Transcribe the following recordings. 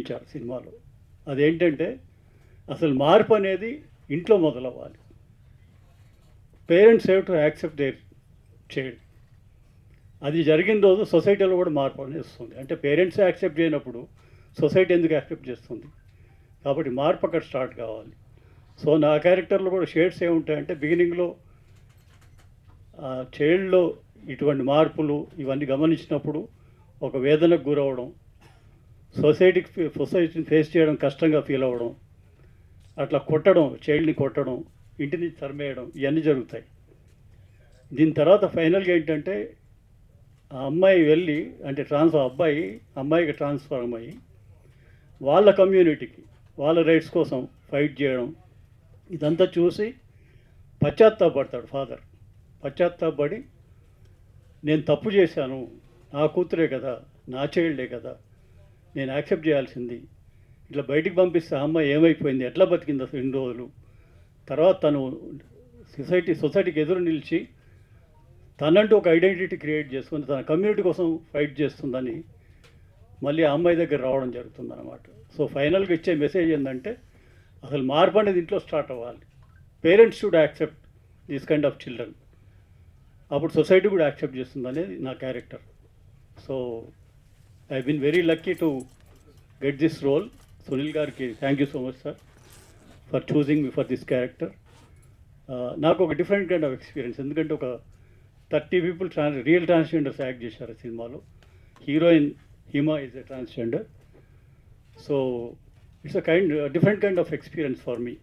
ఇచ్చారు సినిమాలో. అదేంటంటే అసలు మార్పు అనేది ఇంట్లో మొదలవ్వాలి. Parents have to accept their child. అది జరిగిన రోజు సొసైటీలో కూడా మార్పు అనేది వస్తుంది. అంటే పేరెంట్స్ యాక్సెప్ట్ చేయనప్పుడు సొసైటీ ఎందుకు యాక్సెప్ట్ చేస్తుంది? కాబట్టి మార్పు అక్కడ స్టార్ట్ కావాలి. సో నా క్యారెక్టర్లో కూడా షేడ్స్ ఏముంటాయంటే బిగినింగ్లో చైల్డ్లో ఇటువంటి మార్పులు ఇవన్నీ గమనించినప్పుడు ఒక వేదనకు గురవడం, సొసైటీని ఫేస్ చేయడం కష్టంగా ఫీల్ అవ్వడం, అట్లా కొట్టడం, చైల్డ్ని కొట్టడం, ఇంటి నుంచి తరిమేయడం, ఇవన్నీ జరుగుతాయి. దీని తర్వాత ఫైనల్గా ఏంటంటే ఆ అమ్మాయి వెళ్ళి అంటే అమ్మాయికి ట్రాన్స్ఫార్మ్ అయ్యి వాళ్ళ కమ్యూనిటీకి వాళ్ళ రైట్స్ కోసం ఫైట్ చేయడం, ఇదంతా చూసి పశ్చాత్తాపడతాడు ఫాదర్. పశ్చాత్తాపడి నేను తప్పు చేశాను, నా కూతురే కదా, నా చైల్డే కదా, నేను యాక్సెప్ట్ చేయాల్సింది, ఇట్లా బయటికి పంపిస్తే ఆ అమ్మాయి ఏమైపోయింది, ఎట్లా బతికింది అసలు ఇన్ని రోజులు, తర్వాత తను సొసైటీకి ఎదురు నిలిచి తనంటూ ఒక ఐడెంటిటీ క్రియేట్ చేసుకుని తన కమ్యూనిటీ కోసం ఫైట్ చేస్తుందని మళ్ళీ ఆ అమ్మాయి దగ్గర రావడం జరుగుతుందన్నమాట. సో ఫైనల్గా ఇచ్చే మెసేజ్ ఏంటంటే అసలు మార్పు అనేది ఇంట్లో స్టార్ట్ అవ్వాలి. Parents should accept this kind of children. అప్పుడు సొసైటీ కూడా యాక్సెప్ట్ చేస్తుంది అనేది నా character. So I been very lucky to get this role. Sunil గారికి thank you so much sir for choosing me for this character. నాకు ఒక different kind of experience. ఎందుకంటే ఒక 30 పీపుల్ రియల్ ట్రాన్స్జెండర్స్ యాక్ట్ చేశారు సినిమాలో. Heroine Hima is a transgender. So it's different kind of experience for me.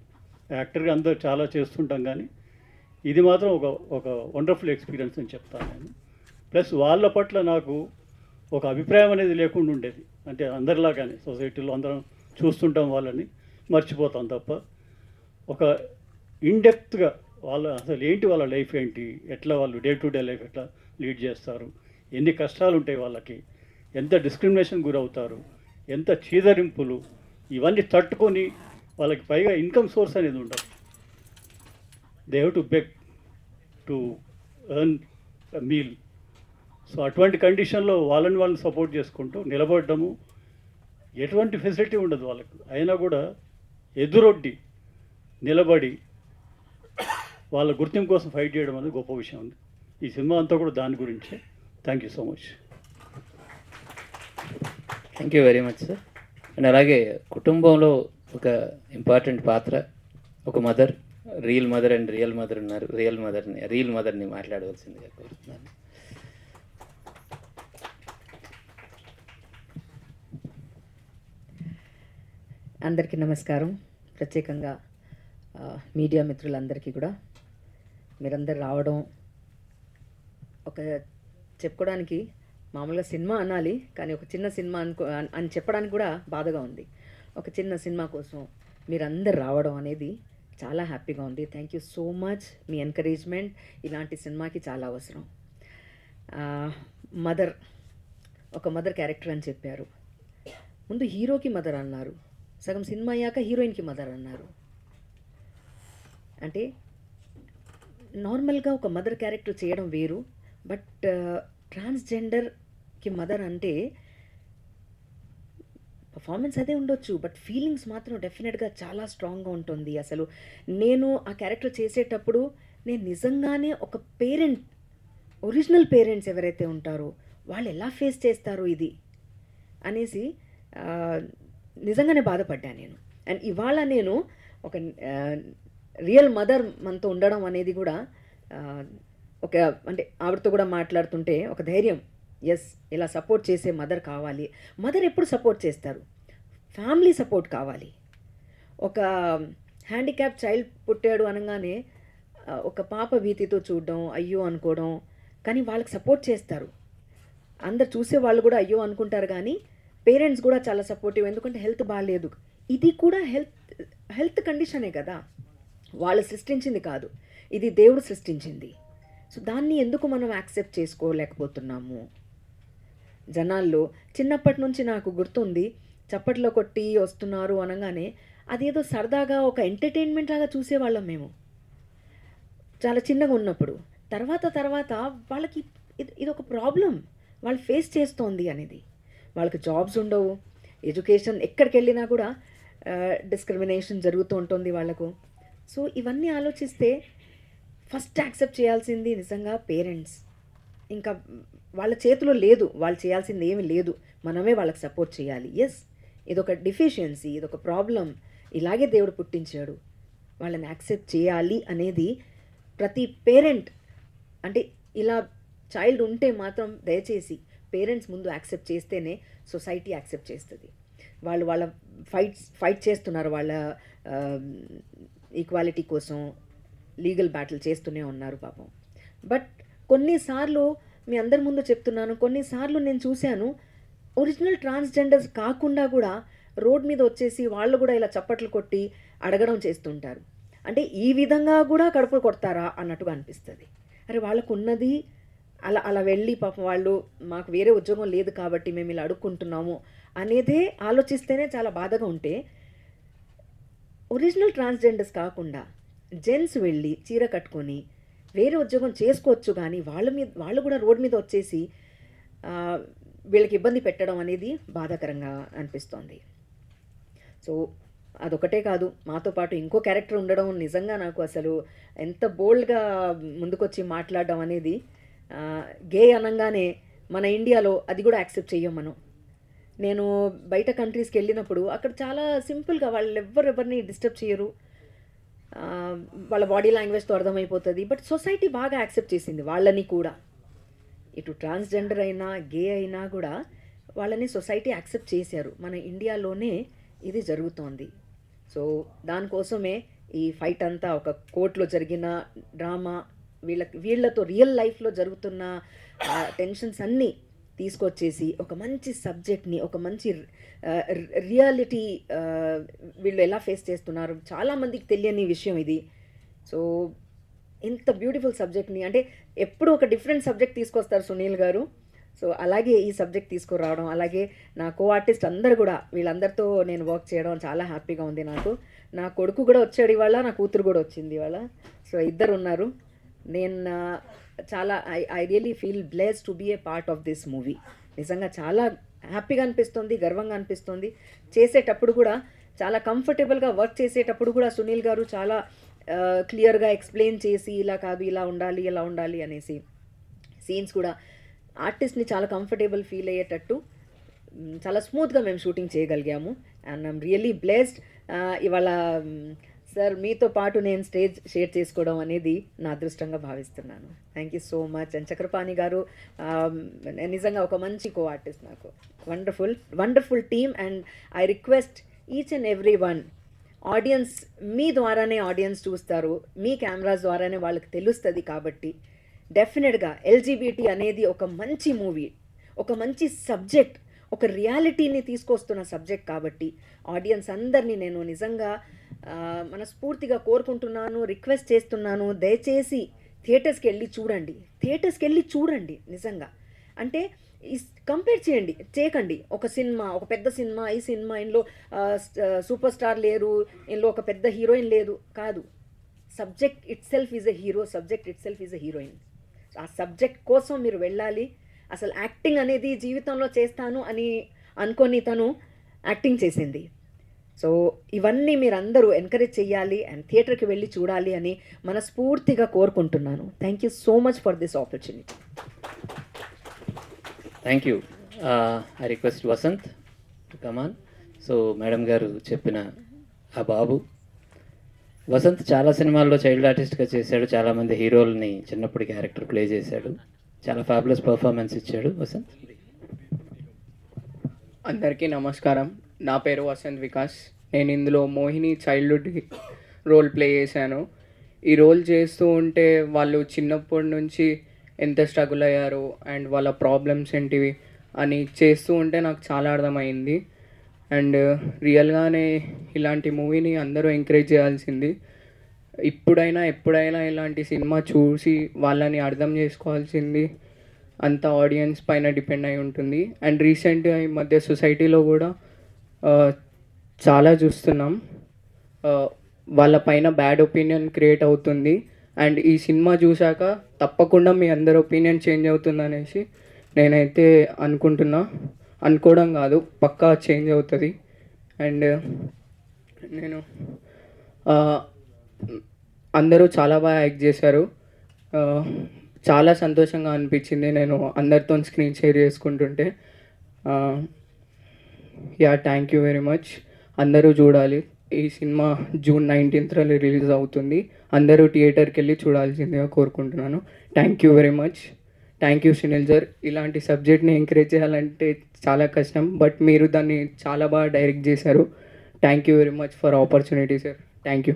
యాక్టర్గా అందరూ చాలా చేస్తుంటాం కానీ ఇది మాత్రం ఒక వండర్ఫుల్ ఎక్స్పీరియన్స్ అని చెప్తాను నేను. ప్లస్ వాళ్ళ పట్ల నాకు ఒక అభిప్రాయం అనేది లేకుండా ఉండేది. అంటే అందరిలాగానే సొసైటీలో అందరం చూస్తుంటాం, వాళ్ళని మర్చిపోతాం తప్ప ఒక ఇన్డెప్త్గా అసలు ఏంటి వాళ్ళ లైఫ్ ఏంటి, ఎట్లా వాళ్ళు డే టు డే లైఫ్ ఎట్లా లీడ్ చేస్తారు, ఎన్ని కష్టాలు ఉంటాయి వాళ్ళకి, ఎంత డిస్క్రిమినేషన్ గురవుతారు, ఎంత చీదరింపులు, ఇవన్నీ తట్టుకొని వాళ్ళకి పైగా ఇన్కమ్ సోర్స్ అనేది ఉండదు. They have to beg to earn meal. So అటువంటి కండిషన్లో వాళ్ళని సపోర్ట్ చేసుకుంటూ నిలబడము, ఎటువంటి ఫెసిలిటీ ఉండదు వాళ్ళకు, అయినా కూడా ఎదురొడ్డి నిలబడి వాళ్ళ గుర్తింపు కోసం ఫైట్ చేయడం అనేది గొప్ప విషయం ఉంది. ఈ సినిమా అంతా కూడా దాని గురించే. Thank you so much. Thank you very much sir. And అలాగే కుటుంబంలో ఒక ఇంపార్టెంట్ పాత్ర, ఒక mother, real mother and real mother ఉన్నారు. రియల్ మదర్ని మాట్లాడవలసిందిగా కోరుతున్నాను. అందరికీ నమస్కారం. ప్రత్యేకంగా మీడియా మిత్రులందరికీ కూడా మీరందరు రావడం ఒక చెప్పుకోవడానికి మామూలుగా సినిమా అనాలి, కానీ ఒక చిన్న సినిమా అని చెప్పడానికి కూడా బాధగా ఉంది. ఒక చిన్న సినిమా కోసం మీరందరు రావడం అనేది చాలా హ్యాపీగా ఉంది. Thank you so much. Me encouragement ఇలాంటి సినిమాకి చాలా అవసరం. ఒక మదర్ క్యారెక్టర్ అని చెప్పారు. ముందు హీరోకి మదర్ అన్నారు, సగం సినిమా అయ్యాక హీరోయిన్కి మదర్ అన్నారు. అంటే నార్మల్గా ఒక మదర్ క్యారెక్టర్ చేయడం వేరు, బట్ ట్రాన్స్జెండర్కి మదర్ అంటే పర్ఫార్మెన్స్ అదే ఉండొచ్చు, బట్ ఫీలింగ్స్ మాత్రం డెఫినెట్గా చాలా స్ట్రాంగ్గా ఉంటుంది. అసలు నేను ఆ క్యారెక్టర్ చేసేటప్పుడు నేను నిజంగానే ఒక పేరెంట్, ఒరిజినల్ పేరెంట్స్ ఎవరైతే ఉంటారో వాళ్ళు ఎలా ఫేస్ చేస్తారు ఇది అనేసి నిజంగానే బాధపడ్డాను నేను. అండ్ ఇవాళ నేను ఒక రియల్ మదర్ మనతో ఉండడం అనేది కూడా ఒక అంటే ఆవిడతో కూడా మాట్లాడుతుంటే ఒక ధైర్యం, ఎస్ ఇలా సపోర్ట్ చేసే మదర్ కావాలి. మదర్ ఎప్పుడు సపోర్ట్ చేస్తారు? ఫ్యామిలీ సపోర్ట్ కావాలి. ఒక హ్యాండిక్యాప్ చైల్డ్ పుట్టాడు అనగానే ఒక పాప భీతితో చూడడం, అయ్యో అనుకోవడం, కానీ వాళ్ళకి సపోర్ట్ చేస్తారు. అందరు చూసే వాళ్ళు కూడా అయ్యో అనుకుంటారు, కానీ పేరెంట్స్ కూడా చాలా సపోర్టివ్. ఎందుకంటే హెల్త్ బాగాలేదు, ఇది కూడా హెల్త్ కండిషనే కదా, వాళ్ళు సృష్టించింది కాదు, ఇది దేవుడు సృష్టించింది. సో దాన్ని ఎందుకు మనం యాక్సెప్ట్ చేసుకోలేకపోతున్నాము? జనాల్లో చిన్నప్పటి నుంచి నాకు గుర్తుంది, చప్పట్లో కొట్టి వస్తున్నారు అనగానే అదేదో సరదాగా ఒక ఎంటర్టైన్మెంట్ లాగా చూసేవాళ్ళం మేము చాలా చిన్నగా ఉన్నప్పుడు. తర్వాత వాళ్ళకి ఇది ఒక ప్రాబ్లం వాళ్ళు ఫేస్ చేస్తోంది అనేది. వాళ్ళకి జాబ్స్ ఉండవు, ఎడ్యుకేషన్ ఎక్కడికి వెళ్ళినా కూడా డిస్క్రిమినేషన్ జరుగుతూ ఉంటుంది వాళ్ళకు. సో ఇవన్నీ ఆలోచిస్తే ఫస్ట్ యాక్సెప్ట్ చేయాల్సింది నిజంగా పేరెంట్స్. ఇంకా వాళ్ళ చేతిలో లేదు, వాళ్ళు చేయాల్సింది ఏమీ లేదు, మనమే వాళ్ళకి సపోర్ట్ చేయాలి. ఎస్, ఇదొక డిఫిషియన్సీ, ఇదొక ప్రాబ్లం, ఇలాగే దేవుడు పుట్టించాడు, వాళ్ళని యాక్సెప్ట్ చేయాలి అనేది ప్రతి పేరెంట్, అంటే ఇలా చైల్డ్ ఉంటే మాత్రం దయచేసి పేరెంట్స్ ముందు యాక్సెప్ట్ చేస్తేనే సొసైటీ యాక్సెప్ట్ చేస్తుంది. వాళ్ళు వాళ్ళ ఫైట్ చేస్తున్నారు, వాళ్ళ ఈక్వాలిటీ కోసం లీగల్ బ్యాటిల్ చేస్తూనే ఉన్నారు పాపం. బట్ కొన్నిసార్లు మీ అందరి ముందు చెప్తున్నాను, కొన్నిసార్లు నేను చూశాను ఒరిజినల్ ట్రాన్స్జెండర్స్ కాకుండా కూడా రోడ్ మీద వచ్చేసి వాళ్ళు కూడా ఇలా చప్పట్లు కొట్టి అడగడం చేస్తుంటారు. అంటే ఈ విధంగా కూడా కడుపులు కొడతారా అన్నట్టుగా అనిపిస్తుంది. అరే వాళ్ళకు ఉన్నది అలా అలా వెళ్ళి పాపం వాళ్ళు మాకు వేరే ఉద్యోగం లేదు కాబట్టి మేము ఇలా అడుక్కుంటున్నాము అనేదే ఆలోచిస్తేనే చాలా బాధగా ఉంటే, ఒరిజినల్ ట్రాన్స్జెండర్స్ కాకుండా జెంట్స్ వెళ్ళి చీర కట్టుకొని వేరే ఉద్యోగం చేసుకోవచ్చు, కానీ వాళ్ళు కూడా రోడ్ మీద వచ్చేసి వీళ్ళకి ఇబ్బంది పెట్టడం అనేది బాధాకరంగా అనిపిస్తోంది. సో అదొకటే కాదు, మాతో పాటు ఇంకో క్యారెక్టర్ ఉండడం నిజంగా నాకు అసలు ఎంత బోల్డ్గా ముందుకొచ్చి మాట్లాడడం అనేది. గే అనగానే మన ఇండియాలో అది కూడా యాక్సెప్ట్ చెయ్యం మనం. నేను బయట కంట్రీస్కి వెళ్ళినప్పుడు అక్కడ చాలా సింపుల్గా వాళ్ళు ఎవరిని డిస్టర్బ్ చేయరు, వాళ్ళ బాడీ లాంగ్వేజ్తో అర్థమైపోతుంది. బట్ సొసైటీ బాగా యాక్సెప్ట్ చేసింది వాళ్ళని కూడా. ఇటు ట్రాన్స్జెండర్ అయినా గే అయినా కూడా వాళ్ళని సొసైటీ యాక్సెప్ట్ చేశారు. మన ఇండియాలోనే ఇది జరుగుతోంది. సో దానికోసమే ఈ ఫైట్ అంతా ఒక కోర్టులో జరిగిన డ్రామా, వీళ్ళతో రియల్ లైఫ్లో జరుగుతున్న టెన్షన్స్ అన్నీ తీసుకొచ్చేసి ఒక మంచి సబ్జెక్ట్ని, ఒక మంచి రియాలిటీ వీళ్ళు ఎలా ఫేస్ చేస్తున్నారు, చాలామందికి తెలియని విషయం ఇది. సో ఇంత బ్యూటిఫుల్ సబ్జెక్ట్ని, అంటే ఎప్పుడు ఒక డిఫరెంట్ సబ్జెక్ట్ తీసుకొస్తారు సునీల్ గారు. సో అలాగే ఈ సబ్జెక్ట్ తీసుకురావడం, అలాగే నా కో ఆర్టిస్ట్ అందరు కూడా, వీళ్ళందరితో నేను వర్క్ చేయడం చాలా హ్యాపీగా ఉంది నాకు. నా కొడుకు కూడా వచ్చాడు ఇవాళ, నా కూతురు కూడా వచ్చింది ఇవాళ. సో ఇద్దరు ఉన్నారు. నేను చాలా I really feel blessed to be a part of this movie. నిజంగా చాలా హ్యాపీగా అనిపిస్తుంది, గర్వంగా అనిపిస్తుంది. చేసేటప్పుడు కూడా చాలా కంఫర్టబుల్గా వర్క్ చేసేటప్పుడు కూడా సునీల్ గారు చాలా క్లియర్గా ఎక్స్ప్లెయిన్ చేసి ఇలా కాదు ఇలా ఉండాలి ఇలా ఉండాలి అనేసి, సీన్స్ కూడా ఆర్టిస్ట్ని చాలా కంఫర్టబుల్ ఫీల్ అయ్యేటట్టు చాలా స్మూత్గా మేము షూటింగ్ చేయగలిగాము. And I'm really blessed. ఇవాళ సార్ మీతో పాటు నేను స్టేజ్ షేర్ చేసుకోవడం అనేది నా అదృష్టంగా భావిస్తున్నాను. Thank you so much. And Chakrapani గారు నిజంగా ఒక మంచి కో ఆర్టిస్ట్ నాకు. Wonderful team. And I request each and every one, audience మీ ద్వారానే ఆడియన్స్ చూస్తారు, మీ కెమెరాస్ ద్వారానే వాళ్ళకి తెలుస్తుంది. కాబట్టి డెఫినెట్గా ఎల్జీబీటీ అనేది ఒక మంచి మూవీ, ఒక మంచి సబ్జెక్ట్, ఒక రియాలిటీని తీసుకొస్తున్న సబ్జెక్ట్ కాబట్టి ఆడియన్స్ అందరినీ నేను నిజంగా మనస్ఫూర్తిగా కోరుకుంటున్నాను, రిక్వెస్ట్ చేస్తున్నాను. దయచేసి థియేటర్స్కి వెళ్ళి చూడండి నిజంగా. అంటే కంపేర్ చేయకండి. ఒక సినిమా, ఒక పెద్ద సినిమా, ఈ సినిమా ఇందులో సూపర్ స్టార్ లేరు, ఇందులో ఒక పెద్ద హీరోయిన్ లేదు, కాదు. Subject it self is a hero, subject it self is a heroine. ఆ సబ్జెక్ట్ కోసం మీరు వెళ్ళాలి. అసలు యాక్టింగ్ అనేది జీవితంలో చేస్తాను అని అనుకొని తను యాక్టింగ్ చేసింది. సో ఇవన్నీ మీరందరూ ఎంకరేజ్ చేయాలి అండ్ థియేటర్కి వెళ్ళి చూడాలి అని మనస్ఫూర్తిగా కోరుకుంటున్నాను. Thank you so much for this opportunity. Thank you. I request Vasant to come on. So madam గారు చెప్పిన ఆ బాబు వసంత్ చాలా సినిమాల్లో చైల్డ్ ఆర్టిస్ట్గా చేశాడు, చాలామంది హీరోల్ని చిన్నప్పుడు క్యారెక్టర్ ప్లే చేశాడు, చాలా ఫ్యాబులస్ పర్ఫార్మెన్స్ ఇచ్చాడు. వసంత్. అందరికీ నమస్కారం. నా పేరు వసంత్ వికాస్. నేను ఇందులో మోహిని చైల్డ్హుడ్ రోల్ ప్లే చేశాను. ఈ రోల్ చేస్తూ ఉంటే వాళ్ళు చిన్నప్పటి నుంచి ఎంత స్ట్రగుల్ అయ్యారు అండ్ వాళ్ళ ప్రాబ్లమ్స్ ఏంటివి అని చేస్తూ ఉంటే నాకు చాలా అర్థమైంది. అండ్ రియల్గానే ఇలాంటి మూవీని అందరూ ఎంకరేజ్ చేయాల్సింది. ఎప్పుడైనా ఇలాంటి సినిమా చూసి వాళ్ళని అర్థం చేసుకోవాల్సింది అంత ఆడియన్స్ పైన డిపెండ్ అయి ఉంటుంది. అండ్ రీసెంట్గా ఈ మధ్య సొసైటీలో కూడా చాలా చూస్తున్నాం, వాళ్ళ పైన బ్యాడ్ ఒపీనియన్ క్రియేట్ అవుతుంది. అండ్ ఈ సినిమా చూశాక తప్పకుండా మీ అందరి ఒపీనియన్ చేంజ్ అవుతుంది అనేసి నేనైతే అనుకుంటున్నా. అనుకోవడం కాదు, పక్కా చేంజ్ అవుతుంది. అండ్ నేను అందరూ చాలా బాగా యాక్ట్ చేశారు. ఆ, చాలా సంతోషంగా అనిపించింది నేను అందరితో స్క్రీన్ షేర్ చేసుకుంటుంటే. Yeah, thank you very much. అందరూ చూడాలి. ఈ సినిమా జూన్ 19th రిలీజ్ అవుతుంది. అందరూ థియేటర్కి వెళ్ళి చూడాల్సిందిగా కోరుకుంటున్నాను. Thank you very much. Thank you Sunil sir. ఇలాంటి సబ్జెక్ట్ని ఎంకరేజ్ చేయాలంటే చాలా కష్టం, బట్ మీరు దాన్ని చాలా బాగా డైరెక్ట్ చేశారు. Thank you very much for opportunity sir. Thank you.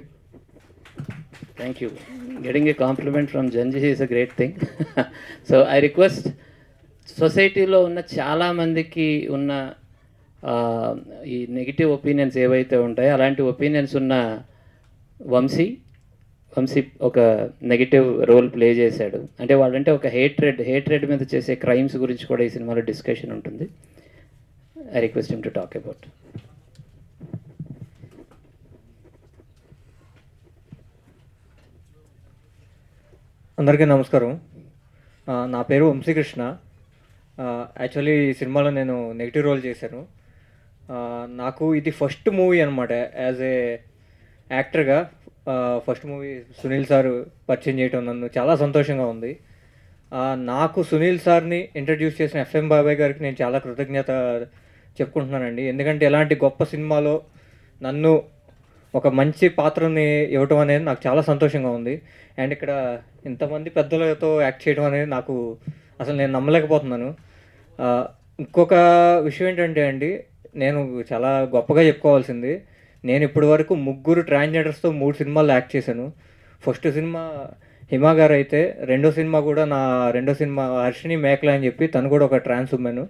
Thank you. Getting a compliment from జంజీ is a great thing. So I request, సొసైటీలో ఉన్న చాలామందికి ఉన్న ఈ నెగిటివ్ ఒపీనియన్స్ ఏవైతే ఉంటాయో అలాంటి ఒపీనియన్స్ ఉన్న వంశీ ఒక నెగిటివ్ రోల్ ప్లే చేశాడు. అంటే వాళ్ళంటే ఒక హేట్రెడ్ మీద చేసే క్రైమ్స్ గురించి కూడా ఈ సినిమాలో డిస్కషన్ ఉంటుంది. I request him to talk about. అందరికీ నమస్కారం. నా పేరు వంశీకృష్ణ. యాక్చువల్లీ ఈ సినిమాలో నేను నెగిటివ్ రోల్ చేశాను. నాకు ఇది ఫస్ట్ మూవీ అనమాట. యాజ్ ఏ యాక్టర్గా ఫస్ట్ మూవీ సునీల్ సార్ పరిచయం చేయటం నన్ను చాలా సంతోషంగా ఉంది. నాకు సునీల్ సార్ని ఇంట్రడ్యూస్ చేసిన ఎఫ్ఎం బాబాయ్ గారికి నేను చాలా కృతజ్ఞత చెప్పుకుంటున్నానండి. ఎందుకంటే ఇలాంటి గొప్ప సినిమాలో నన్ను ఒక మంచి పాత్రని ఇవ్వటం అనేది నాకు చాలా సంతోషంగా ఉంది. అండ్ ఇక్కడ ఇంతమంది పెద్దలతో యాక్ట్ చేయడం అనేది నాకు అసలు నేను నమ్మలేకపోతున్నాను. ఇంకొక విషయం ఏంటంటే అండి, నేను చాలా గొప్పగా చెప్పుకోవాల్సింది, నేను ఇప్పటి వరకు 3 ట్రాన్స్జెండర్స్తో 3 సినిమాల్లో యాక్ట్ చేశాను. ఫస్ట్ సినిమా హిమా గారు అయితే, రెండో సినిమా కూడా నా రెండో సినిమా హర్షిని మేకలా అని చెప్పి తను కూడా ఒక ట్రాన్స్ ఉమెన్.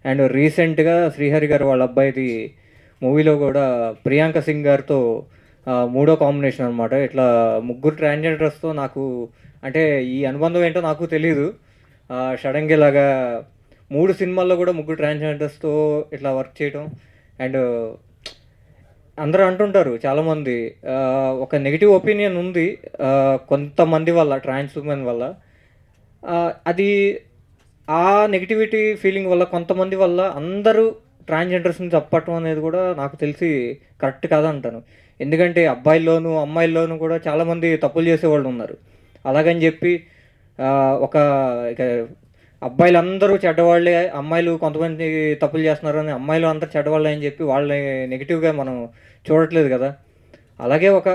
అండ్ రీసెంట్గా శ్రీహరి గారు వాళ్ళ అబ్బాయిది మూవీలో కూడా ప్రియాంక సింగ్ గారితో 3వ కాంబినేషన్ అనమాట. ఇట్లా 3 ట్రాన్స్జెండర్స్తో నాకు అంటే ఈ అనుబంధం ఏంటో నాకు తెలీదు. సడన్గా ఇలాగా 3 సినిమాల్లో కూడా 3 ట్రాన్స్జెండర్స్తో ఇట్లా వర్క్ చేయడం. అండ్ అందరూ అంటుంటారు చాలామంది, ఒక నెగిటివ్ ఒపీనియన్ ఉంది కొంతమంది వల్ల, ట్రాన్స్ ఉమెన్ వల్ల. అది ఆ నెగిటివిటీ ఫీలింగ్ వల్ల, కొంతమంది వల్ల అందరూ ట్రాన్స్జెండర్స్ని చెప్పటం అనేది కూడా నాకు తెలిసి కరెక్ట్ కాదంటాను. ఎందుకంటే అబ్బాయిల్లోనూ అమ్మాయిల్లోనూ కూడా చాలామంది తప్పులు చేసేవాళ్ళు ఉన్నారు. అలాగని చెప్పి ఒక ఇక అబ్బాయిలు అందరూ చెడ్డవాళ్ళే, అమ్మాయిలు కొంతమంది తప్పులు చేస్తున్నారని అమ్మాయిలు అందరూ చెడ్డవాళ్ళే అని చెప్పి వాళ్ళని నెగిటివ్గా మనం చూడట్లేదు కదా. అలాగే ఒక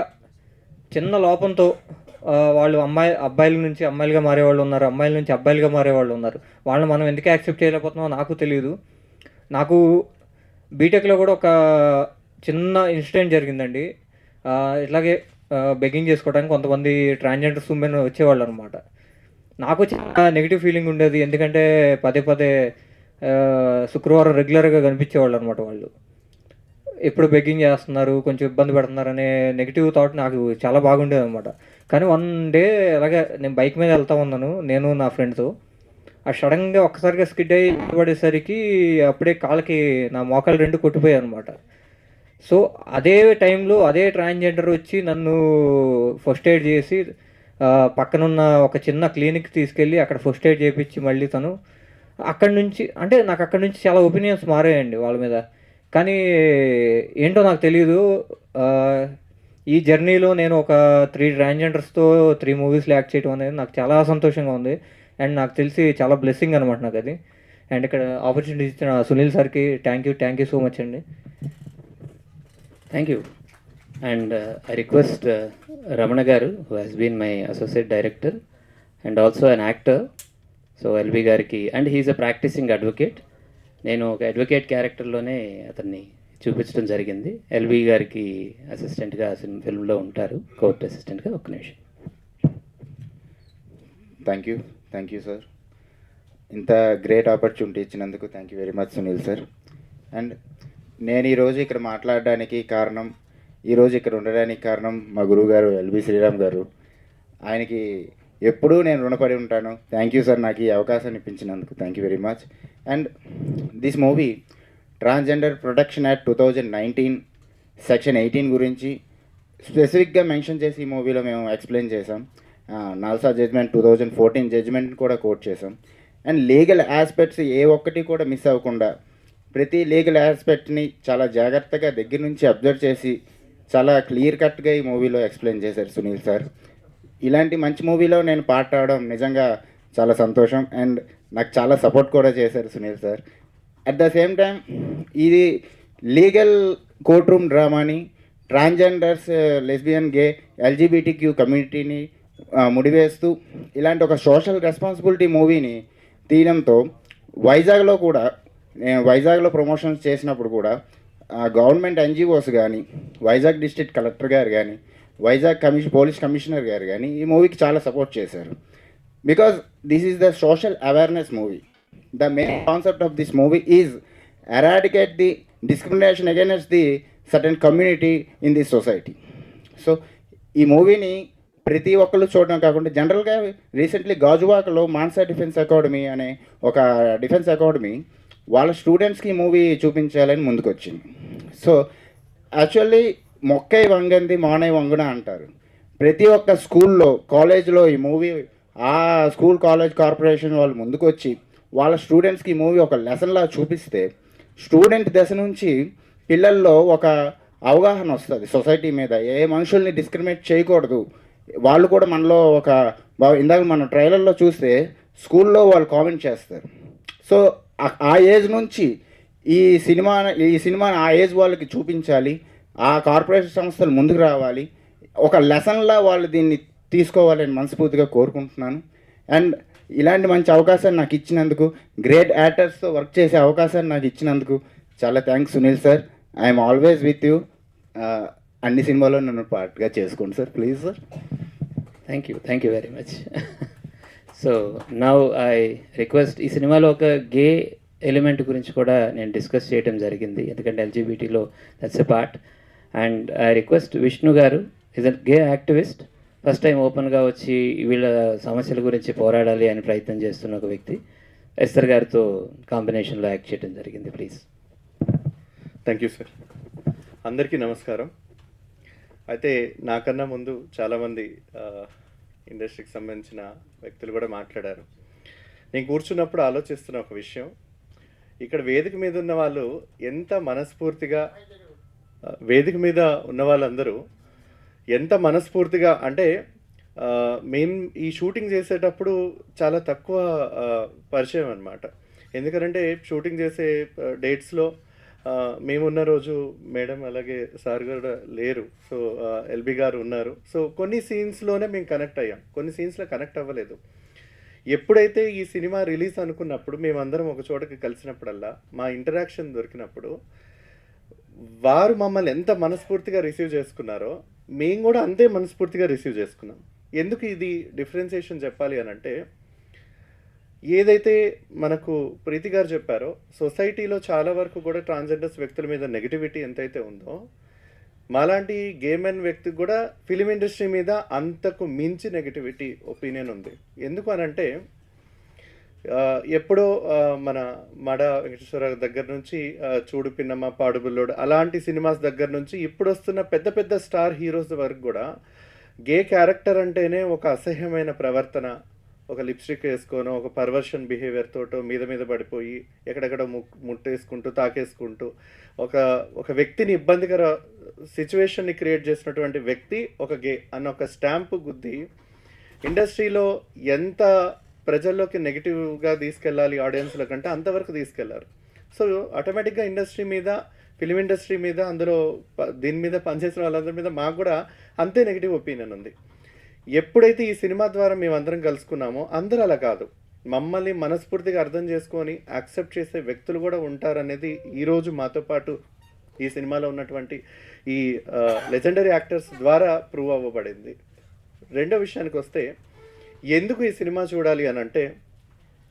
చిన్న లోపంతో వాళ్ళు అబ్బాయిల నుంచి అమ్మాయిలుగా మారేవాళ్ళు ఉన్నారు, అమ్మాయిల నుంచి అబ్బాయిలుగా మారేవాళ్ళు ఉన్నారు. వాళ్ళని మనం ఎందుకు యాక్సెప్ట్ చేయలేకపోతున్నామో నాకు తెలియదు. నాకు బీటెక్లో కూడా ఒక చిన్న ఇన్సిడెంట్ జరిగిందండి. ఇట్లాగే బెగ్గింగ్ చేసుకోవడానికి కొంతమంది ట్రాన్స్జెండర్స్ ఉమెన్ వచ్చేవాళ్ళు అనమాట. నాకు చాలా నెగిటివ్ ఫీలింగ్ ఉండేది, ఎందుకంటే పదే శుక్రవారం రెగ్యులర్గా కనిపించేవాళ్ళు అనమాట. వాళ్ళు ఎప్పుడు బెగ్గింగ్ చేస్తున్నారు, కొంచెం ఇబ్బంది పెడుతున్నారు అనే నెగిటివ్ థాట్ నాకు చాలా బాగుండేది అనమాట. కానీ వన్ డే అలాగే నేను బైక్ మీద వెళ్తా ఉన్నాను, నేను నా ఫ్రెండ్స్. ఆ సడన్గా ఒక్కసారిగా స్కిడ్ అయ్యి పడేసరికి అప్పుడే కాళ్ళకి నా మోకాలు 2 కొట్టిపోయాయి అనమాట. సో అదే టైంలో అదే ట్రాన్స్జెండర్ వచ్చి నన్ను ఫస్ట్ ఎయిడ్ చేసి పక్కనున్న ఒక చిన్న క్లినిక్ తీసుకెళ్ళి అక్కడ ఫస్ట్ ఎయిడ్ చేయించి మళ్ళీ తను అక్కడి నుంచి, అంటే నాకు అక్కడి నుంచి చాలా ఒపీనియన్స్ మారాయండి వాళ్ళ మీద. కానీ ఏంటో నాకు తెలియదు, ఈ జర్నీలో నేను ఒక 3 ట్రాన్స్జెండర్స్తో 3 మూవీస్లో యాక్ట్ చేయడం అనేది నాకు చాలా సంతోషంగా ఉంది. అండ్ నాకు తెలిసి చాలా బ్లెస్సింగ్ అనమాట నాకు అది. అండ్ ఇక్కడ ఆపర్చునిటీ ఇచ్చిన సునీల్ సార్కి థ్యాంక్ యూ సో మచ్ అండి. Thank you. And I request Ramana గారు, who has been my associate director and also an actor. So LB గారికి, and he is a practicing advocate. నేను ఒక అడ్వకేట్ క్యారెక్టర్లోనే అతన్ని చూపించడం జరిగింది. ఎల్బీ గారికి అసిస్టెంట్గా ఫిల్మ్లో ఉంటారు, కోర్ట్ అసిస్టెంట్గా. ఒక్క నిమిషం. Thank you sir. ఇంత గ్రేట్ ఆపర్చునిటీ ఇచ్చినందుకు thank you very much Sunil sir. And నేను ఈరోజు ఇక్కడ మాట్లాడడానికి కారణం, ఈరోజు ఇక్కడ ఉండడానికి కారణం మా గురువు గారు ఎల్బి శ్రీరామ్ గారు. ఆయనకి ఎప్పుడూ నేను రుణపడి ఉంటాను. థ్యాంక్ యూ సార్, నాకు ఈ అవకాశాన్ని ఇప్పించినందుకు thank you very much. And this movie transgender protection act 2019 section 18 గురించి స్పెసిఫిక్గా మెన్షన్ చేసి ఈ మూవీలో మేము ఎక్స్ప్లెయిన్ చేసాం. నాల్సా జడ్జ్మెంట్ 2014 జడ్జ్మెంట్ కూడా కోట్ చేసాం. అండ్ లీగల్ ఆస్పెక్ట్స్ ఏ ఒక్కటి కూడా మిస్ అవ్వకుండా ప్రతి లీగల్ ఆస్పెక్ట్ని చాలా జాగ్రత్తగా దగ్గర నుంచి అబ్జర్వ్ చేసి చాలా క్లియర్ కట్గా ఈ మూవీలో ఎక్స్ప్లెయిన్ చేశారు సునీల్ సార్. ఇలాంటి మంచి మూవీలో నేను పార్ట్ అవడం నిజంగా చాలా సంతోషం. అండ్ నాకు చాలా సపోర్ట్ కూడా చేశారు Sunil sir. At the same time ఇది లీగల్ కోర్ట్ రూమ్ డ్రామాని ట్రాన్స్జెండర్స్, లెస్బియన్, గే, ఎల్జీబీటీక్యూ కమ్యూనిటీని ముడివేస్తూ ఇలాంటి ఒక సోషల్ రెస్పాన్సిబిలిటీ మూవీని తీయడంతో వైజాగ్లో కూడా నేను వైజాగ్లో ప్రమోషన్స్ చేసినప్పుడు కూడా గవర్నమెంట్ ఎన్జిఓస్ కానీ, వైజాగ్ డిస్ట్రిక్ట్ కలెక్టర్ గారు కానీ, వైజాగ్ పోలీస్ కమిషనర్ గారు కానీ ఈ మూవీకి చాలా సపోర్ట్ చేశారు. Because this is the social awareness movie. The main concept of this movie is eradicate the discrimination against the certain community in this society. So ఈ మూవీని ప్రతి ఒక్కళ్ళు చూడడం కాకుండా జనరల్గా రీసెంట్లీ గాజువాకలో మాన్సా డిఫెన్స్ అకాడమీ అనే ఒక డిఫెన్స్ అకాడమీ వాళ్ళ స్టూడెంట్స్కి ఈ మూవీ చూపించాలని ముందుకొచ్చింది. సో యాక్చువల్లీ మొక్కై వంగంది మానై వంగున అంటారు. ప్రతి ఒక్క స్కూల్లో, కాలేజ్లో ఈ మూవీ ఆ స్కూల్ కాలేజ్ కార్పొరేషన్ వాళ్ళు ముందుకొచ్చి వాళ్ళ స్టూడెంట్స్కి ఈ మూవీ ఒక లెసన్లా చూపిస్తే స్టూడెంట్ దశ నుంచి పిల్లల్లో ఒక అవగాహన వస్తుంది సొసైటీ మీద. ఏ మనుషుల్ని డిస్క్రిమినేట్ చేయకూడదు, వాళ్ళు కూడా మనలో ఒక ఇందాక మనం ట్రైలర్లో చూస్తే స్కూల్లో వాళ్ళు కామెంట్ చేస్తారు. సో ఆ ఏజ్ నుంచి ఈ సినిమాని ఆ ఏజ్ వాళ్ళకి చూపించాలి, ఆ కార్పొరేషన్ సంస్థలు ముందుకు రావాలి, ఒక లెసన్లా వాళ్ళు దీన్ని తీసుకోవాలని మనస్ఫూర్తిగా కోరుకుంటున్నాను. అండ్ ఇలాంటి మంచి అవకాశాన్ని నాకు ఇచ్చినందుకు, గ్రేట్ యాక్టర్స్తో వర్క్ చేసే అవకాశాన్ని నాకు ఇచ్చినందుకు చాలా thanks Sunil sir. I'm always with you. అన్ని సినిమాలో నన్ను పార్ట్గా చేసుకోండి sir, please sir. Thank you very much. So now I request, ఈ సినిమాలో ఒక గే ఎలిమెంట్ గురించి కూడా నేను డిస్కస్ చేయడం జరిగింది, ఎందుకంటే ఎల్జీబీటీలో that's a part. And I request Vishnu గారు is a gay activist, first time ఓపెన్గా వచ్చి వీళ్ళ సమస్యల గురించి పోరాడాలి అని ప్రయత్నం చేస్తున్న ఒక వ్యక్తి, ఎస్తర్ గారితో కాంబినేషన్లో యాక్ట్ చేయడం జరిగింది. ప్లీజ్. Thank you sir. అందరికీ నమస్కారం. అయితే నాకన్నా ముందు చాలామంది ఇండస్ట్రీకి సంబంధించిన వ్యక్తులు కూడా మాట్లాడారు. నేను కూర్చున్నప్పుడు ఆలోచిస్తున్న ఒక విషయం, ఇక్కడ వేదిక మీద ఉన్న వాళ్ళు ఎంత మనస్ఫూర్తిగా, వేదిక మీద ఉన్న వాళ్ళందరూ ఎంత మనస్ఫూర్తిగా అంటే మేము ఈ షూటింగ్ చేసేటప్పుడు చాలా తక్కువ పరిచయం అనమాట. ఎందుకంటే షూటింగ్ చేసే డేట్స్లో మేమున్న రోజు మేడం అలాగే సార్ కూడా లేరు. సో ఎల్బి గారు ఉన్నారు. సో కొన్ని సీన్స్లోనే మేము కనెక్ట్ అయ్యాం, కొన్ని సీన్స్లో కనెక్ట్ అవ్వలేదు. ఎప్పుడైతే ఈ సినిమా రిలీజ్ అనుకున్నప్పుడు మేమందరం ఒక చోటకి కలిసినప్పుడల్లా మా ఇంటరాక్షన్ దొరికినప్పుడు వారు మమ్మల్ని ఎంత మనస్ఫూర్తిగా రిసీవ్ చేసుకున్నారో మేము కూడా అంతే మనస్ఫూర్తిగా రిసీవ్ చేసుకున్నాం. ఎందుకు ఇది డిఫరెన్సియేషన్ చెప్పాలి అని అంటే, ఏదైతే మనకు ప్రీతి గారు చెప్పారో సొసైటీలో చాలా వరకు కూడా ట్రాన్స్జెండర్స్ వ్యక్తుల మీద నెగిటివిటీ ఎంతైతే ఉందో, మాలాంటి గే మెన్ వ్యక్తికి కూడా ఫిలిం ఇండస్ట్రీ మీద అంతకు మించి నెగిటివిటీ ఒపీనియన్ ఉంది. ఎందుకు అనంటే ఎప్పుడో మన మడ వెంకటేశ్వర దగ్గర నుంచి చూడు పిన్నమ్మ, పాడుబుల్లోడు అలాంటి సినిమాస్ దగ్గర నుంచి ఇప్పుడు వస్తున్న పెద్ద పెద్ద స్టార్ హీరోస్ వరకు కూడా గే క్యారెక్టర్ అంటేనే ఒక అసహ్యమైన ప్రవర్తన, ఒక లిప్స్టిక్ వేసుకోనో, ఒక పర్వర్షన్ బిహేవియర్ తోటో మీద పడిపోయి ఎక్కడెక్కడ ముట్టేసుకుంటూ తాకేసుకుంటూ ఒక వ్యక్తిని ఇబ్బందికర సిచ్యువేషన్ని క్రియేట్ చేసినటువంటి వ్యక్తి ఒక గే అన్న ఒక స్టాంపు గుద్ది ఇండస్ట్రీలో ఎంత ప్రజల్లోకి నెగిటివ్గా తీసుకెళ్ళాలి ఆడియన్స్ల కంటే అంతవరకు తీసుకెళ్లారు. సో ఆటోమేటిక్గా ఇండస్ట్రీ మీద, ఫిలిం ఇండస్ట్రీ మీద, అందులో దీని మీద పనిచేసిన వాళ్ళందరి మీద మాకు కూడా అంతే నెగిటివ్ ఒపీనియన్ ఉంది. ఎప్పుడైతే ఈ సినిమా ద్వారా మేమందరం కలుసుకున్నామో అందరూ అలా కాదు, మమ్మల్ని మనస్ఫూర్తిగా అర్థం చేసుకొని యాక్సెప్ట్ చేసే వ్యక్తులు కూడా ఉంటారనేది ఈరోజు మాతో పాటు ఈ సినిమాలో ఉన్నటువంటి ఈ లెజెండరీ యాక్టర్స్ ద్వారా ప్రూవ్ అవ్వబడింది. రెండో విషయానికి వస్తే, ఎందుకు ఈ సినిమా చూడాలి అని అంటే,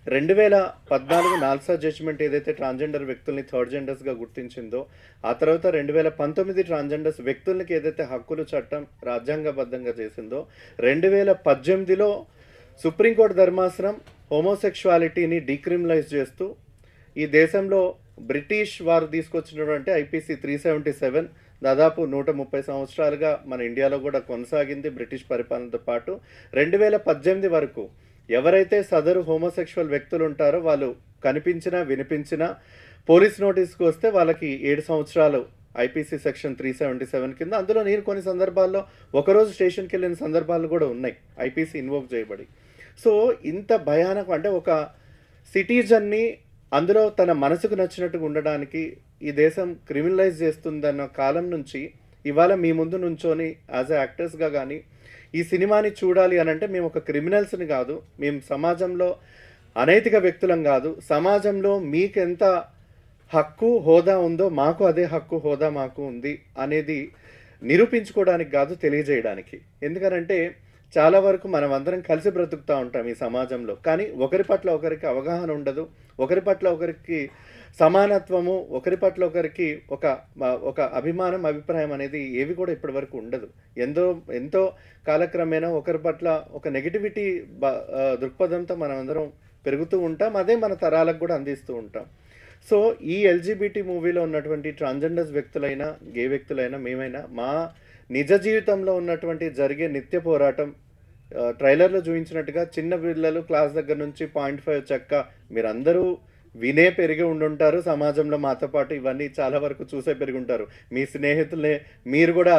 2014 నాల్సా జడ్జిమెంట్ ఏదైతే ట్రాన్స్జెండర్ వ్యక్తుల్ని థర్డ్ జెండర్స్గా గుర్తించిందో, ఆ తర్వాత 2019 ట్రాన్స్జెండర్స్ వ్యక్తులకి ఏదైతే హక్కులు చట్టం రాజ్యాంగబద్ధంగా చేసిందో, 2018లో సుప్రీంకోర్టు ధర్మాసనం హోమోసెక్షువాలిటీని డీక్రిమినలైజ్ చేస్తూ ఈ దేశంలో బ్రిటిష్ వారు తీసుకొచ్చినటువంటి ఐపీసీ 377 దాదాపు 130 సంవత్సరాలుగా మన ఇండియాలో కూడా కొనసాగింది బ్రిటిష్ పరిపాలనతో పాటు. 2018 వరకు ఎవరైతే సదరు హోమోసెక్షువల్ వ్యక్తులు ఉంటారో వాళ్ళు కనిపించినా వినిపించినా పోలీస్ నోటీస్కి వస్తే వాళ్ళకి 7 సంవత్సరాలు ఐపీసీ సెక్షన్ 377 కింద. అందులో నేను కొన్ని సందర్భాల్లో ఒకరోజు స్టేషన్కి వెళ్ళిన సందర్భాలు కూడా ఉన్నాయి ఐపీసీ ఇన్వోక్ చేయబడి. సో ఇంత భయానకం, అంటే ఒక సిటిజన్ని అందులో తన మనసుకు నచ్చినట్టుగా ఉండడానికి ఈ దేశం క్రిమినలైజ్ చేస్తుందన్న కాలం నుంచి ఇవాళ మీ ముందు నుంచొని యాజ్ ఎ యాక్టర్స్గా కానీ ఈ సినిమాని చూడాలి అని అంటే మేము ఒక క్రిమినల్స్ని కాదు, మేము సమాజంలో అనైతిక వ్యక్తులం కాదు, సమాజంలో మీకెంత హక్కు హోదా ఉందో మాకు అదే హక్కు హోదా మాకు ఉంది అనేది నిరూపించుకోవడానికి కాదు, తెలియజేయడానికి. ఎందుకనంటే చాలా వరకు మనం అందరం కలిసి బ్రతుకుతూ ఉంటాం ఈ సమాజంలో, కానీ ఒకరి పట్ల ఒకరికి అవగాహన ఉండదు, ఒకరి పట్ల ఒకరికి సమానత్వము, ఒకరి పట్ల ఒకరికి ఒక అభిమానం, అభిప్రాయం అనేది ఏవి కూడా ఇప్పటి వరకు ఉండదు. ఎంతో కాలక్రమేణా ఒకరి పట్ల ఒక నెగిటివిటీ దృక్పథంతో మనం అందరం పెరుగుతూ ఉంటాం, అదే మన తరాలకు కూడా అందిస్తూ ఉంటాం. సో ఈ ఎల్జీబీటీ మూవీలో ఉన్నటువంటి ట్రాన్స్జెండర్స్ వ్యక్తులైనా, గే వ్యక్తులైనా, మేమైనా మా నిజ జీవితంలో ఉన్నటువంటి జరిగే నిత్య పోరాటం ట్రైలర్లో చూపించినట్టుగా చిన్న పిల్లలు క్లాస్ దగ్గర నుంచి 0.5 చెక్క మీరందరూ వినే పెరిగి ఉండుంటారు, సమాజంలో మాతో పాటు ఇవన్నీ చాలా వరకు చూసే పెరిగి ఉంటారు. మీ స్నేహితులే మీరు కూడా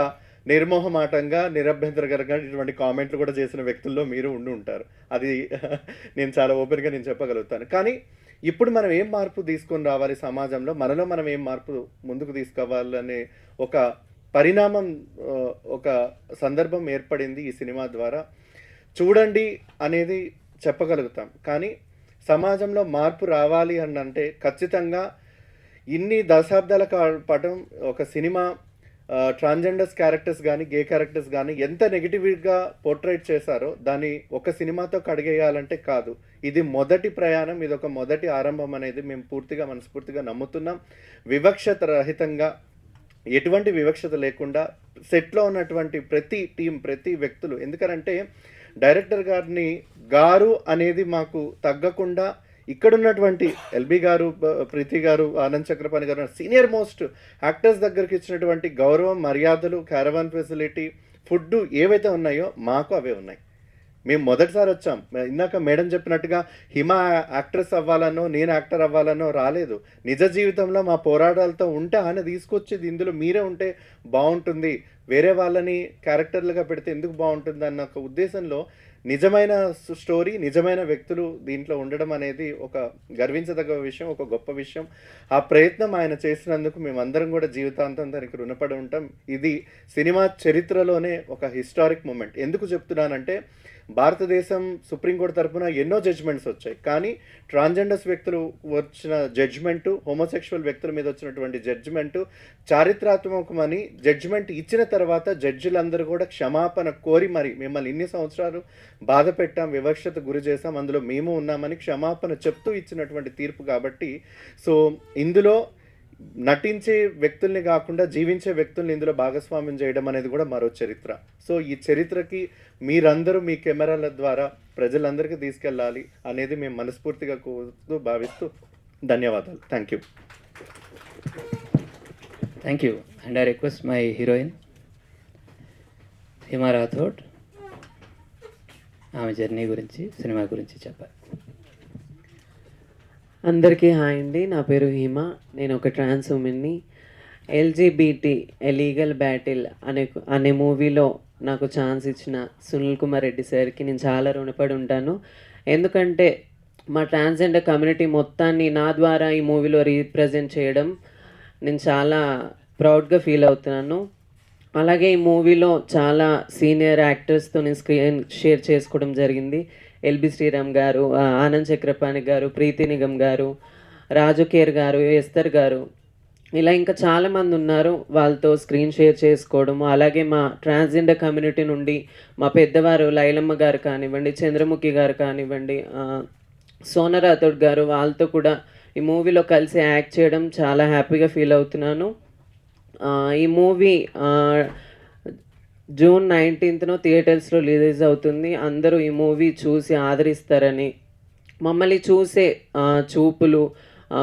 నిర్మోహమాటంగా, నిరభ్యంతరకరంగా ఇటువంటి కామెంట్లు కూడా చేసిన వ్యక్తుల్లో మీరు ఉండి ఉంటారు. అది నేను చాలా ఓపెన్గా నేను చెప్పగలుగుతాను. కానీ ఇప్పుడు మనం ఏం మార్పు తీసుకొని రావాలి సమాజంలో, మనలో మనం ఏం మార్పు ముందుకు తీసుకోవాలనే ఒక పరిణామం, ఒక సందర్భం ఏర్పడింది ఈ సినిమా ద్వారా. చూడండి అనేది చెప్పగలుగుతాం, కానీ సమాజంలో మార్పు రావాలి అని అంటే ఖచ్చితంగా ఇన్ని దశాబ్దాల పాటు ఒక సినిమా ట్రాన్స్జెండర్స్ క్యారెక్టర్స్ కానీ, గే క్యారెక్టర్స్ కానీ ఎంత నెగిటివ్గా పోర్ట్రేట్ చేశారో దాన్ని ఒక సినిమాతో కడిగేయాలంటే కాదు. ఇది మొదటి ప్రయాణం, ఇది ఒక మొదటి ఆరంభం అనేది మేము పూర్తిగా మనస్ఫూర్తిగా నమ్ముతున్నాం. వివక్షత రహితంగా, ఎటువంటి వివక్షత లేకుండా సెట్లో ఉన్నటువంటి ప్రతి టీం, ప్రతి వ్యక్తులు, ఎందుకంటే డైరెక్టర్ గారిని గారు అనేది మాకు తగ్గకుండా ఇక్కడున్నటువంటి ఎల్బీ గారు, ప్రీతి గారు, ఆనంద్ చక్రపాణి గారు, సీనియర్ మోస్ట్ యాక్టర్స్ దగ్గరికి ఇచ్చినటువంటి గౌరవం, మర్యాదలు, క్యారవాన్ ఫెసిలిటీ, ఫుడ్ ఏవైతే ఉన్నాయో మాకు అవే ఉన్నాయి. మేము మొదటిసారి వచ్చాం. ఇందాక మేడం చెప్పినట్టుగా హిమ యాక్ట్రెస్ అవ్వాలనో, నేను యాక్టర్ అవ్వాలనో రాలేదు. నిజ జీవితంలో మా పోరాటాలతో ఉంటే ఆయన తీసుకొచ్చేది ఇందులో మీరే ఉంటే బాగుంటుంది, వేరే వాళ్ళని క్యారెక్టర్లుగా పెడితే ఎందుకు బాగుంటుంది అన్న ఒక ఉద్దేశంలో నిజమైన స్టోరీ, నిజమైన వ్యక్తులు దీంట్లో ఉండడం అనేది ఒక గర్వించదగ్గ విషయం, ఒక గొప్ప విషయం. ఆ ప్రయత్నం ఆయన చేసినందుకు మేమందరం కూడా జీవితాంతం దానికి రుణపడి ఉంటాం. ఇది సినిమా చరిత్రలోనే ఒక హిస్టారిక్ మూమెంట్. ఎందుకు చెప్తున్నానంటే భారతదేశం సుప్రీంకోర్టు తరఫున ఎన్నో జడ్జిమెంట్స్ వచ్చాయి, కానీ ట్రాన్స్జెండర్స్ వ్యక్తులు వచ్చిన జడ్జిమెంటు, హోమోసెక్షువల్ వ్యక్తుల మీద వచ్చినటువంటి జడ్జిమెంటు చారిత్రాత్మకమని జడ్జిమెంట్ ఇచ్చిన తర్వాత జడ్జిలందరూ కూడా క్షమాపణ కోరి మరి మిమ్మల్ని ఇన్ని సంవత్సరాలు బాధ పెట్టాం, వివక్షత గురి చేశాం, అందులో మేము ఉన్నామని క్షమాపణ చెప్తూ ఇచ్చినటువంటి తీర్పు. కాబట్టి సో ఇందులో నటించే వ్యక్తుల్ని కాకుండా జీవించే వ్యక్తుల్ని ఇందులో భాగస్వామ్యం చేయడం అనేది కూడా మరో చరిత్ర. సో ఈ చరిత్రకి మీరందరూ మీ కెమెరాల ద్వారా ప్రజలందరికీ తీసుకెళ్ళాలి అనేది మేము మనస్ఫూర్తిగా కోరుతూ భావిస్తూ ధన్యవాదాలు. Thank you. Thank you. And I request my heroine Hima Rathod ఆమె జర్నీ గురించి, సినిమా గురించి చెప్పాలి. అందరికీ హాయ్ అండి, నా పేరు హిమ. నేను ఒక ట్రాన్స్ ఉమెన్ని. ఎల్జీబీటీ లీగల్ బ్యాటిల్ అనే మూవీలో నాకు ఛాన్స్ ఇచ్చిన సునీల్ కుమార్ రెడ్డి సార్కి నేను చాలా రుణపడి ఉంటాను. ఎందుకంటే మా ట్రాన్స్జెండర్ కమ్యూనిటీ మొత్తాన్ని నా ద్వారా ఈ మూవీలో రీప్రజెంట్ చేయడం నేను చాలా ప్రౌడ్గా ఫీల్ అవుతున్నాను. అలాగే ఈ మూవీలో చాలా సీనియర్ యాక్టర్స్తో నేను స్క్రీన్ షేర్ చేసుకోవడం జరిగింది. ఎల్బి శ్రీరామ్ గారు, ఆనంద్ చక్రపాణి గారు, ప్రీతి నిగమ్ గారు, రాజు కేర్ గారు, ఎస్తర్ గారు, ఇలా ఇంకా చాలామంది ఉన్నారు. వాళ్ళతో స్క్రీన్ షేర్ చేసుకోవడము. అలాగే మా ట్రాన్స్జెండర్ కమ్యూనిటీ నుండి మా పెద్దవారు లైలమ్మ గారు కానివ్వండి, చంద్రముఖి గారు కానివ్వండి, సోనా రాథోడ్ గారు, వాళ్ళతో కూడా ఈ మూవీలో కలిసి యాక్ట్ చేయడం చాలా హ్యాపీగా ఫీల్ అవుతున్నాను. ఈ మూవీ జూన్ 19th థియేటర్స్లో రిలీజ్ అవుతుంది. అందరూ ఈ మూవీ చూసి ఆదరిస్తారని, మమ్మల్ని చూసే చూపులు,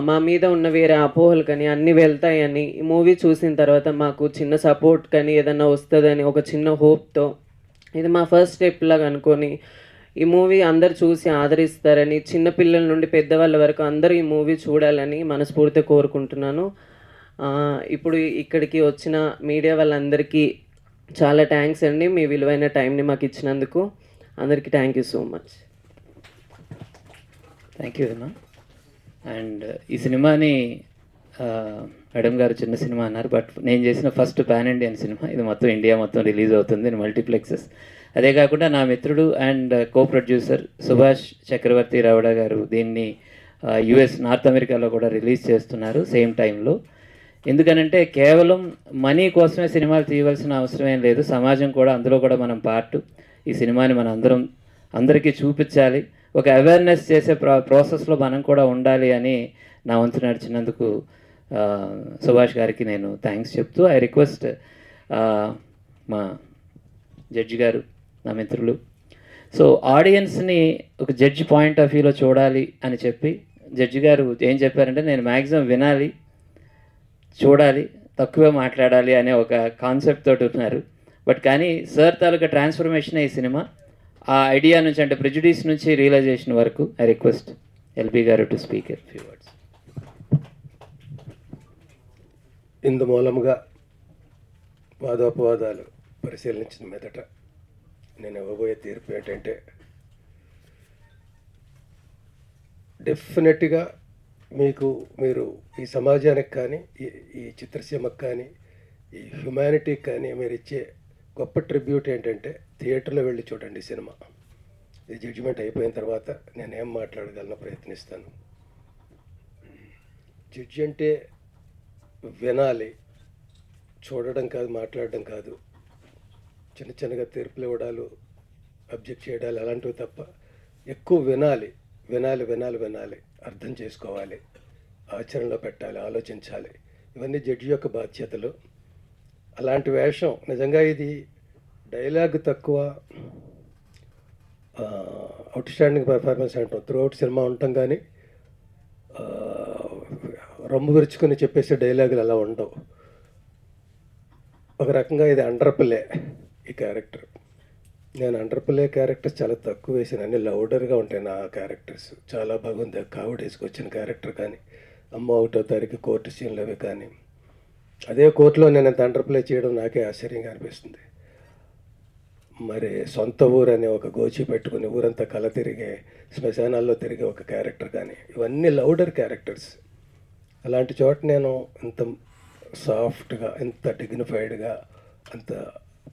మా మీద ఉన్న వేరే అపోహలు కానీ అన్నీ వెళ్తాయని, ఈ మూవీ చూసిన తర్వాత మాకు చిన్న సపోర్ట్ కానీ ఏదన్నా వస్తుందని ఒక చిన్న హోప్తో ఇది మా ఫస్ట్ స్టెప్ లాగా అనుకొని ఈ మూవీ అందరు చూసి ఆదరిస్తారని, చిన్నపిల్లల నుండి పెద్దవాళ్ళ వరకు అందరూ ఈ మూవీ చూడాలని మనస్ఫూర్తిగా కోరుకుంటున్నాను. ఇప్పుడు ఇక్కడికి వచ్చిన మీడియా వాళ్ళందరికీ చాలా థ్యాంక్స్ అండి. మీ విలువైన టైంని మాకు ఇచ్చినందుకు అందరికీ thank you so much. Thank you అమ్మా. అండ్ ఈ సినిమాని మేడం గారు చిన్న సినిమా అన్నారు, బట్ నేను చేసిన ఫస్ట్ పాన్ ఇండియన్ సినిమా. ఇది మొత్తం ఇండియా మొత్తం రిలీజ్ అవుతుంది ఇన్ మల్టీప్లెక్సెస్. అదే కాకుండా నా మిత్రుడు అండ్ కో ప్రొడ్యూసర్ సుభాష్ చక్రవర్తి రావుడ గారు దీన్ని యుఎస్ నార్త్ అమెరికాలో కూడా రిలీజ్ చేస్తున్నారు సేమ్ టైంలో. ఎందుకనంటే కేవలం మనీ కోసమే సినిమాలు తీయవలసిన అవసరం ఏం లేదు, సమాజం కూడా అందులో కూడా మనం పార్ట్. ఈ సినిమాని మనం అందరికీ చూపించాలి, ఒక అవేర్నెస్ చేసే ప్రాసెస్లో మనం కూడా ఉండాలి అని నా వంతు నడిచినందుకు సుభాష్ గారికి నేను థ్యాంక్స్ చెప్తూ, ఐ రిక్వెస్ట్ మా జడ్జి గారు, నా మిత్రులు, సో ఆడియన్స్ని ఒక జడ్జి పాయింట్ ఆఫ్ వ్యూలో చూడాలి అని చెప్పి జడ్జి గారు ఏం చెప్పారంటే, నేను మ్యాక్సిమం వినాలి, చూడాలి, తక్కువే మాట్లాడాలి అనే ఒక కాన్సెప్ట్ తోటి ఉన్నారు. బట్ కానీ సార్ తాలూకా ట్రాన్స్ఫర్మేషన్ ఈ సినిమా, ఆ ఐడియా నుంచి అంటే ప్రెజుడిస్ నుంచి రియలైజేషన్ వరకు. ఐ రిక్వెస్ట్ ఎల్బీ గారు to speak a few words. ఇందు మూలముగా వాదోపవాదాలు పరిశీలించిన మీదట నేను ఇవ్వబోయే తీర్పు ఏంటంటే, డెఫినెట్గా మీరు ఈ సమాజానికి కానీ ఈ చిత్రసీమకు కానీ ఈ హ్యుమానిటీకి కానీ మీరు ఇచ్చే గొప్ప ట్రిబ్యూట్ ఏంటంటే థియేటర్లో వెళ్ళి చూడండి సినిమా. ఈ జడ్జిమెంట్ అయిపోయిన తర్వాత నేనేం మాట్లాడగలను ప్రయత్నిస్తాను. జడ్జి అంటే వినాలి, చూడడం కాదు, మాట్లాడడం కాదు. చిన్న చిన్నగా తీర్పులు ఇవ్వడాలు, అబ్జెక్ట్ చేయడాలు అలాంటివి తప్ప ఎక్కువ వినాలి, వినాలి వినాలి వినాలి, అర్థం చేసుకోవాలి, ఆచరణలో పెట్టాలి, ఆలోచించాలి. ఇవన్నీ జడ్జి యొక్క బాధ్యతలు. అలాంటి వేషం నిజంగా ఇది డైలాగ్ తక్కువ, అవుట్ స్టాండింగ్ పెర్ఫార్మెన్స్ అంటాం. త్రూ అవుట్ సినిమా ఉంటాం కానీ రొమ్ము విరుచుకొని చెప్పేసే డైలాగులు అలా ఉండవు. ఒక రకంగా ఇది అండర్ ప్లే ఈ క్యారెక్టర్. నేను అండర్ ప్లే క్యారెక్టర్స్ చాలా తక్కువ వేసాను, అన్ని లౌడర్గా ఉంటాయి నా క్యారెక్టర్స్. చాలా బాగుంది కావిడ వేసుకొచ్చిన క్యారెక్టర్ కానీ, అమ్మ 1వ తారీఖు కోర్టు సీన్లు అవి కానీ, అదే కోర్టులో నేను అంత అండర్ ప్లే చేయడం నాకే ఆశ్చర్యంగా అనిపిస్తుంది. మరి సొంత ఊరు అనే ఒక గోచి పెట్టుకుని ఊరంతా కల తిరిగే, శ్మశానాల్లో తిరిగే ఒక క్యారెక్టర్ కానీ, ఇవన్నీ లౌడర్ క్యారెక్టర్స్. అలాంటి చోట నేను ఇంత సాఫ్ట్గా, ఇంత డిగ్నిఫైడ్గా, అంత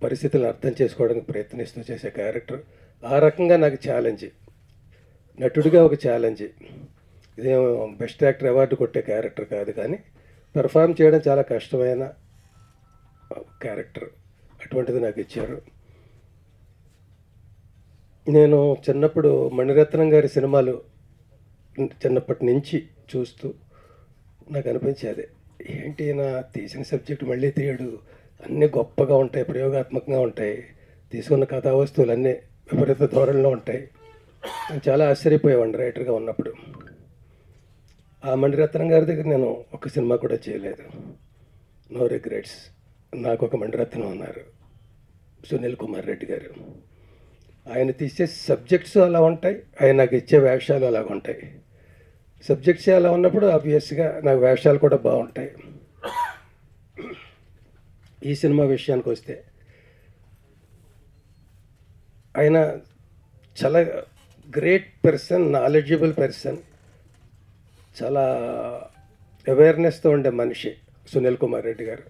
పరిస్థితులను అర్థం చేసుకోవడానికి ప్రయత్నిస్తూ చేసే క్యారెక్టర్. ఆ రకంగా నాకు ఛాలెంజ్, నటుడిగా ఒక ఛాలెంజ్. ఇదేమో బెస్ట్ యాక్టర్ అవార్డు కొట్టే క్యారెక్టర్ కాదు, కానీ పెర్ఫామ్ చేయడం చాలా కష్టమైన క్యారెక్టర్. అటువంటిది నాకు ఇచ్చారు. నేను చిన్నప్పుడు మణిరత్నం గారి సినిమాలు చిన్నప్పటి నుంచి చూస్తూ నాకు అనిపించేది, ఏంటి నా తీసిన సబ్జెక్ట్ మళ్ళీ తీయడు, అన్నీ గొప్పగా ఉంటాయి, ప్రయోగాత్మకంగా ఉంటాయి, తీసుకున్న కథా వస్తువులు అన్నీ విపరీత ధోరణిలో ఉంటాయి. నేను చాలా ఆశ్చర్యపోయేవాడిని రైటర్గా ఉన్నప్పుడు. ఆ మణిరత్నం గారి దగ్గర నేను ఒక సినిమా కూడా చేయలేదు. No regrets. నాకు ఒక మణిరత్నం ఉన్నారు, సునీల్ కుమార్ రెడ్డి గారు. ఆయన తీసే సబ్జెక్ట్స్ అలా ఉంటాయి, ఆయన నాకు ఇచ్చే వేషాలు అలాగ ఉంటాయి. సబ్జెక్ట్స్ అలా ఉన్నప్పుడు ఆబ్వియస్గా నాకు వేషాలు కూడా బాగుంటాయి. ఈ సినిమా విషయానికి వస్తే ఆయన చాలా గ్రేట్ పర్సన్, నాలెడ్జబుల్ పర్సన్, చాలా అవేర్నెస్తో ఉండే మనిషి సునీల్ కుమార్ రెడ్డి గారు.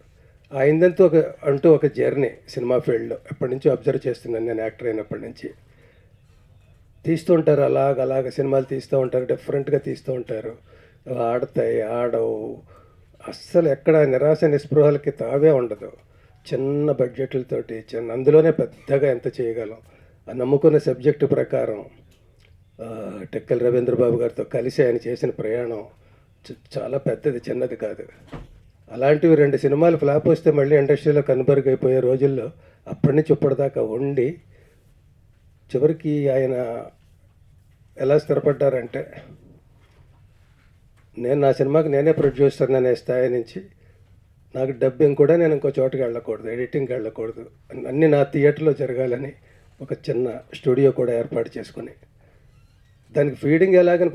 ఆయనదంతా ఒక జర్నీ సినిమా ఫీల్డ్లో ఎప్పటి నుంచో అబ్జర్వ్ చేస్తున్నాను నేను, యాక్టర్ అయినప్పటి నుంచి. తీస్తూ ఉంటారు, అలాగ సినిమాలు తీస్తూ ఉంటారు, డిఫరెంట్గా తీస్తూ ఉంటారు, ఆడతాయి, ఆడవు, అస్సలు ఎక్కడ నిరాశ నిస్పృహలకి తావే ఉండదు. చిన్న బడ్జెట్లతోటి అందులోనే పెద్దగా ఎంత చేయగలం. ఆ నమ్ముకున్న సబ్జెక్టు ప్రకారం టెక్కల్ రవీంద్రబాబు గారితో కలిసి ఆయన చేసిన ప్రయాణం చాలా పెద్దది, చిన్నది కాదు. అలాంటివి 2 సినిమాలు ఫ్లాప్ వస్తే మళ్ళీ ఇండస్ట్రీలో కనుబరుగైపోయే రోజుల్లో అప్పటి నుంచి ఇప్పటిదాకా ఉండి చివరికి ఆయన ఎలా స్థిరపడ్డారంటే, నేను నా సినిమాకి నేనే ప్రొడ్యూసర్ అనే స్థాయి నుంచి నాకు డబ్బింగ్ కూడా నేను ఇంకో చోటుకి వెళ్ళకూడదు, ఎడిటింగ్కి వెళ్ళకూడదు, అన్నీ నా థియేటర్లో జరగాలని ఒక చిన్న స్టూడియో కూడా ఏర్పాటు చేసుకొని దానికి ఫీడింగ్ ఎలాగని